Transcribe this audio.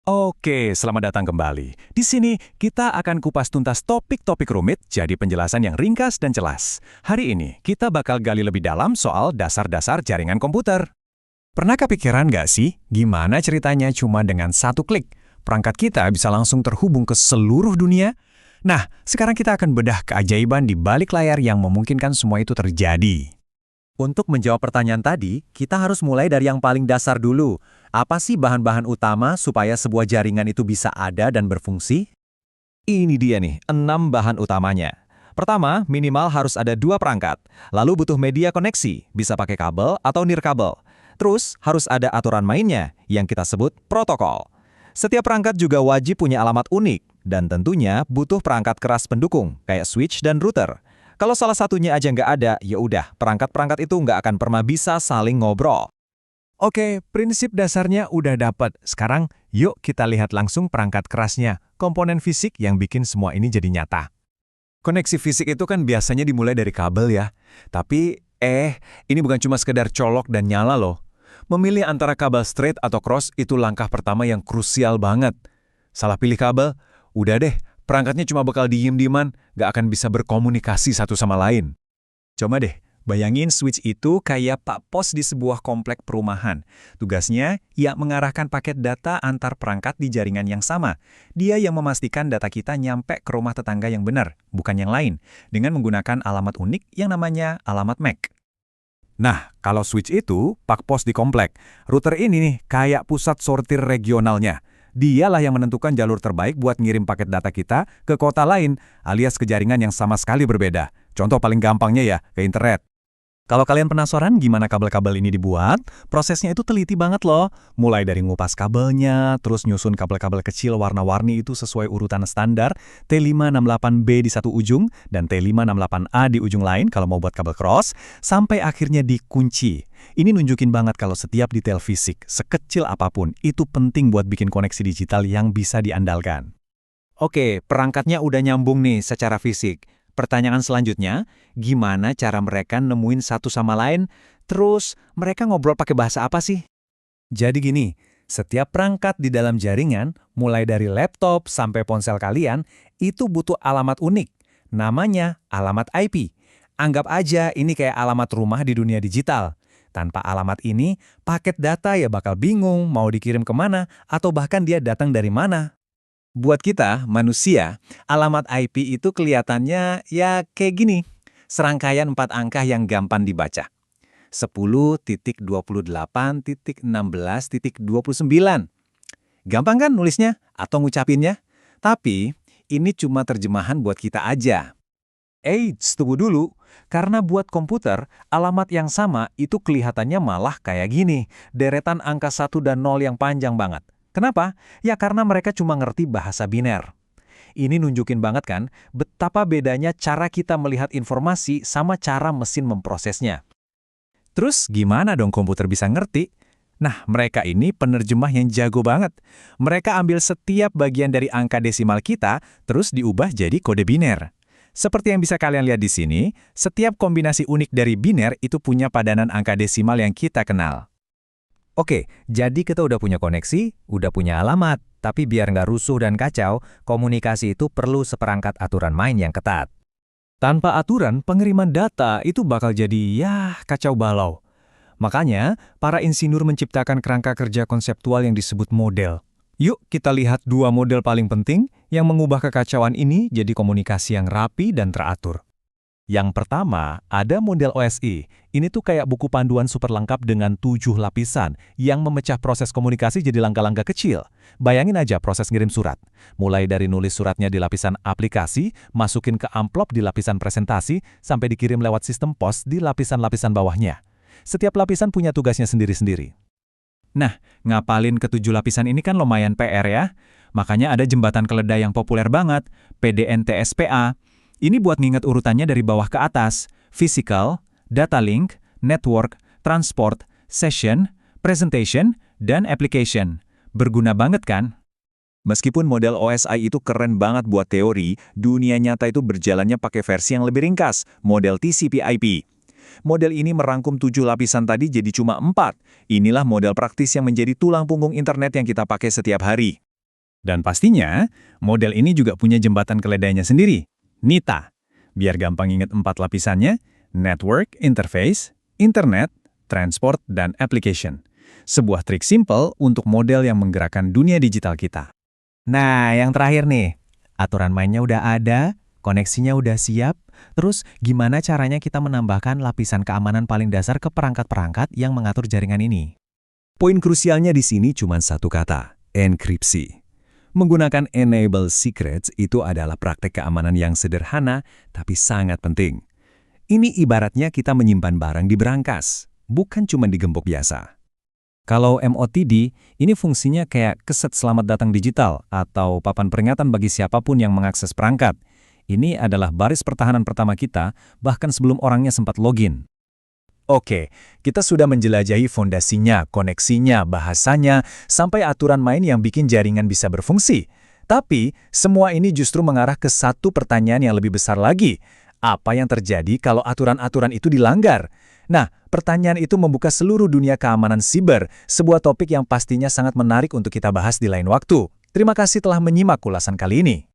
Oke, selamat datang kembali. Di sini kita akan kupas tuntas topik-topik rumit jadi penjelasan yang ringkas dan jelas. Hari ini kita bakal gali lebih dalam soal dasar-dasar jaringan komputer. Pernah kepikiran nggak sih gimana ceritanya cuma dengan satu klik perangkat kita bisa langsung terhubung ke seluruh dunia? Nah, sekarang kita akan bedah keajaiban di balik layar yang memungkinkan semua itu terjadi. Untuk menjawab pertanyaan tadi, kita harus mulai dari yang paling dasar dulu. Apa sih bahan-bahan utama supaya sebuah jaringan itu bisa ada dan berfungsi? Ini dia nih, 6 bahan utamanya. Pertama, minimal harus ada 2 perangkat. Lalu butuh media koneksi, bisa pakai kabel atau nirkabel. Terus, harus ada aturan mainnya, yang kita sebut protokol. Setiap perangkat juga wajib punya alamat unik, dan tentunya butuh perangkat keras pendukung, kayak switch dan router. Kalau salah satunya aja nggak ada, ya udah, perangkat-perangkat itu nggak akan pernah bisa saling ngobrol. Oke, prinsip dasarnya udah dapat. Sekarang, yuk kita lihat langsung perangkat kerasnya, komponen fisik yang bikin semua ini jadi nyata. Koneksi fisik itu kan biasanya dimulai dari kabel ya. Tapi, ini bukan cuma sekedar colok dan nyala loh. Memilih antara kabel straight atau cross itu langkah pertama yang krusial banget. Salah pilih kabel, udah deh, perangkatnya cuma bakal diem-dieman, nggak akan bisa berkomunikasi satu sama lain. Coba deh, bayangin switch itu kayak pak pos di sebuah komplek perumahan. Tugasnya, ya mengarahkan paket data antar perangkat di jaringan yang sama. Dia yang memastikan data kita nyampe ke rumah tetangga yang benar, bukan yang lain, dengan menggunakan alamat unik yang namanya alamat MAC. Nah, kalau switch itu pak pos di komplek. Router ini nih kayak pusat sortir regionalnya. Dialah yang menentukan jalur terbaik buat ngirim paket data kita ke kota lain, alias ke jaringan yang sama sekali berbeda. Contoh paling gampangnya ya, ke internet. Kalau kalian penasaran gimana kabel-kabel ini dibuat, prosesnya itu teliti banget loh. Mulai dari ngupas kabelnya, terus nyusun kabel-kabel kecil warna-warni itu sesuai urutan standar, T568B di satu ujung, dan T568A di ujung lain kalau mau buat kabel cross, sampai akhirnya dikunci. Ini nunjukin banget kalau setiap detail fisik, sekecil apapun, itu penting buat bikin koneksi digital yang bisa diandalkan. Oke, perangkatnya udah nyambung nih secara fisik. Pertanyaan selanjutnya, gimana cara mereka nemuin satu sama lain? Terus, mereka ngobrol pakai bahasa apa sih? Jadi gini, setiap perangkat di dalam jaringan, mulai dari laptop sampai ponsel kalian, itu butuh alamat unik. Namanya alamat IP. Anggap aja ini kayak alamat rumah di dunia digital. Tanpa alamat ini, paket data ya bakal bingung mau dikirim kemana atau bahkan dia datang dari mana. Buat kita, manusia, alamat IP itu kelihatannya ya kayak gini. Serangkaian 4 angka yang gampang dibaca. 10.28.16.29. Gampang kan nulisnya atau ngucapinnya? Tapi, ini cuma terjemahan buat kita aja. Tunggu dulu. Karena buat komputer, alamat yang sama itu kelihatannya malah kayak gini. Deretan angka 1 dan 0 yang panjang banget. Kenapa? Ya karena mereka cuma ngerti bahasa biner. Ini nunjukin banget kan betapa bedanya cara kita melihat informasi sama cara mesin memprosesnya. Terus gimana dong komputer bisa ngerti? Nah, mereka ini penerjemah yang jago banget. Mereka ambil setiap bagian dari angka desimal kita, terus diubah jadi kode biner. Seperti yang bisa kalian lihat di sini, setiap kombinasi unik dari biner itu punya padanan angka desimal yang kita kenal. Oke, jadi kita udah punya koneksi, udah punya alamat, tapi biar nggak rusuh dan kacau, komunikasi itu perlu seperangkat aturan main yang ketat. Tanpa aturan, pengiriman data itu bakal jadi kacau balau. Makanya, para insinyur menciptakan kerangka kerja konseptual yang disebut model. Yuk kita lihat 2 model paling penting yang mengubah kekacauan ini jadi komunikasi yang rapi dan teratur. Yang pertama, ada model OSI. Ini tuh kayak buku panduan super lengkap dengan 7 lapisan yang memecah proses komunikasi jadi langkah-langkah kecil. Bayangin aja proses ngirim surat. Mulai dari nulis suratnya di lapisan aplikasi, masukin ke amplop di lapisan presentasi, sampai dikirim lewat sistem pos di lapisan-lapisan bawahnya. Setiap lapisan punya tugasnya sendiri-sendiri. Nah, ngapalin ke-7 lapisan ini kan lumayan PR ya. Makanya ada jembatan keledai yang populer banget, PDNTSPA. Ini buat nginget urutannya dari bawah ke atas, physical, data link, network, transport, session, presentation, dan application. Berguna banget kan? Meskipun model OSI itu keren banget buat teori, dunia nyata itu berjalannya pakai versi yang lebih ringkas, model TCP/IP. Model ini merangkum 7 lapisan tadi jadi cuma 4. Inilah model praktis yang menjadi tulang punggung internet yang kita pakai setiap hari. Dan pastinya, model ini juga punya jembatan keledainya sendiri, NITA. Biar gampang ingat 4 lapisannya, Network, Interface, Internet, Transport, dan Application. Sebuah trik simple untuk model yang menggerakkan dunia digital kita. Nah, yang terakhir nih. Aturan mainnya udah ada, koneksinya udah siap, terus gimana caranya kita menambahkan lapisan keamanan paling dasar ke perangkat-perangkat yang mengatur jaringan ini? Poin krusialnya di sini cuma satu kata, enkripsi. Menggunakan enable secrets itu adalah praktek keamanan yang sederhana tapi sangat penting. Ini ibaratnya kita menyimpan barang di berangkas, bukan cuma di gembok biasa. Kalau MOTD, ini fungsinya kayak keset selamat datang digital atau papan peringatan bagi siapapun yang mengakses perangkat. Ini adalah baris pertahanan pertama kita, bahkan sebelum orangnya sempat login. Oke, kita sudah menjelajahi fondasinya, koneksinya, bahasanya, sampai aturan main yang bikin jaringan bisa berfungsi. Tapi, semua ini justru mengarah ke satu pertanyaan yang lebih besar lagi. Apa yang terjadi kalau aturan-aturan itu dilanggar? Nah, pertanyaan itu membuka seluruh dunia keamanan siber, sebuah topik yang pastinya sangat menarik untuk kita bahas di lain waktu. Terima kasih telah menyimak ulasan kali ini.